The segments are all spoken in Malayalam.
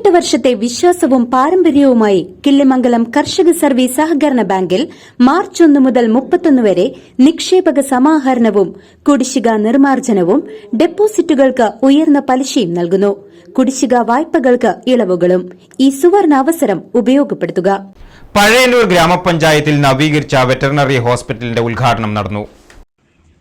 18 വർഷത്തെ വിശ്വാസവും പാരമ്പര്യവുമായി കിള്ളിമംഗലം കർഷക സർവീസ് സഹകരണ ബാങ്കിൽ മാർച്ച് 1 മുതൽ 31 വരെ നിക്ഷേപക സമാഹരണവും കുടിശ്ശിക നിർമ്മാർജ്ജനവും ഡെപ്പോസിറ്റുകൾക്ക് ഉയർന്ന പലിശയും നൽകുന്നു. കുടിശ്ശിക വായ്പകൾക്ക് ഇളവുകളും. ഈ സുവർണ അവസരം ഉപയോഗപ്പെടുത്തുക. പഴയന്നൂർ ഗ്രാമപഞ്ചായത്തിൽ നവീകരിച്ച വെറ്ററിനറി ഹോസ്പിറ്റലിന്റെ ഉദ്ഘാടനം നടന്നു.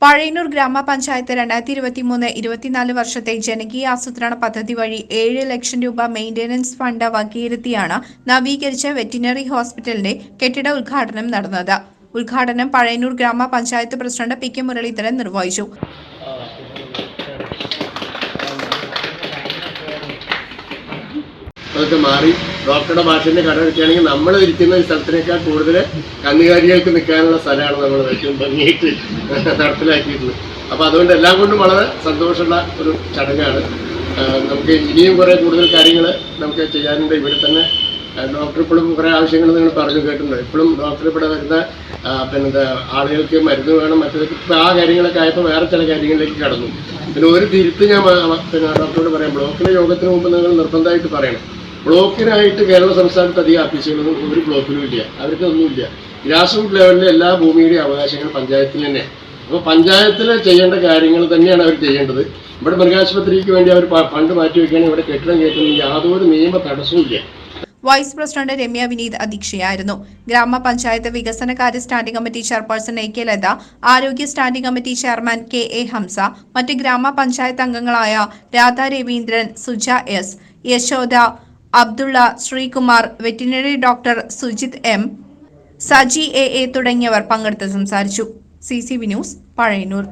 പഴയന്നൂർ ഗ്രാമപഞ്ചായത്ത് 2023-24 വർഷത്തെ ജനകീയ ആസൂത്രണ പദ്ധതി വഴി 7 ലക്ഷം രൂപ മെയിന്റനൻസ് ഫണ്ട് വകയിരുത്തിയാണ് നവീകരിച്ച വെറ്റിനറി ഹോസ്പിറ്റലിന്റെ കെട്ടിട ഉദ്ഘാടനം നടന്നത്. ഉദ്ഘാടനം പഴയന്നൂർ ഗ്രാമപഞ്ചായത്ത് പ്രസിഡന്റ് പി കെ മുരളീധരൻ നിർവഹിച്ചു. അതൊക്കെ മാറി ഡോക്ടറുടെ ഭാഷന്റെ കട വെക്കുകയാണെങ്കിൽ നമ്മൾ ഇരിക്കുന്ന ഈ സ്ഥലത്തിനേക്കാൾ കൂടുതൽ കന്നുകാലികൾക്ക് നിൽക്കാനുള്ള സ്ഥലമാണ് നമ്മൾ ഏറ്റവും ഭംഗിയായിട്ട് നടപ്പിലാക്കിയിട്ടുള്ളത്. അപ്പോൾ അതുകൊണ്ട് എല്ലാം കൊണ്ടും വളരെ സന്തോഷമുള്ള ഒരു ചടങ്ങാണ്. നമുക്ക് ഇനിയും കുറേ കൂടുതൽ കാര്യങ്ങൾ നമുക്ക് ചെയ്യാനുണ്ട്. ഇവിടെ തന്നെ ഡോക്ടർ ഇപ്പോഴും കുറേ ആവശ്യങ്ങൾ നിങ്ങൾ പറഞ്ഞു കേട്ടിട്ടുണ്ട്. ഇപ്പോഴും ഡോക്ടർ ഇവിടെ വരുന്ന ആളുകൾക്ക് മരുന്ന് വേണം, മറ്റേതൊക്കെ ഇപ്പോൾ ആ കാര്യങ്ങളൊക്കെ ആയപ്പോൾ വേറെ ചില കാര്യങ്ങളിലേക്ക് കടന്നു. പിന്നെ ഒരു തിരുത്ത് ഞാൻ ഡോക്ടറോട് പറയാം. ബ്ലോക്കിലെ യോഗത്തിന് മുമ്പ് നിങ്ങൾ നിർബന്ധമായിട്ട് പറയണം, ബ്ലോക്കിനായിട്ട് കേരള സംസ്ഥാനത്ത് അധികം ഓഫീസുകളൊന്നും ഒരു ബ്ലോക്കിലും ഇല്ല, അവർക്ക് ഒന്നുമില്ല. ഗ്രാസ് റൂട്ട് ലെവലിലെ എല്ലാ ഭൂമിയുടെയും അവകാശങ്ങൾ പഞ്ചായത്തിൽ തന്നെ. അപ്പോൾ പഞ്ചായത്തിൽ ചെയ്യേണ്ട കാര്യങ്ങൾ തന്നെയാണ് അവർ ചെയ്യേണ്ടത്. ഇവിടെ മൃഗാശുപത്രിക്ക് വേണ്ടി അവർ ഫണ്ട് മാറ്റി വയ്ക്കുകയാണെങ്കിൽ ഇവിടെ കെട്ടിടം കയറ്റുന്ന യാതൊരു നിയമ തടസ്സവും ഇല്ല. വൈസ് പ്രസിഡന്റ് രമ്യ വിനീത് അധ്യക്ഷയായിരുന്നു. ഗ്രാമപഞ്ചായത്ത് വികസനകാര്യ standing committee chairperson A K Latha, ആരോഗ്യ standing committee chairman K A Hamsa, മറ്റ് ഗ്രാമപഞ്ചായത്ത് അംഗങ്ങളായ Radha Raveendran, Suja S, Yashoda, Abdulla, Sreekumar, veterinary doctor Sujith M, Saji A തുടങ്ങിയവർ പങ്കെടുത്ത് സംസാരിച്ചു. CCV news, Pazhayannur.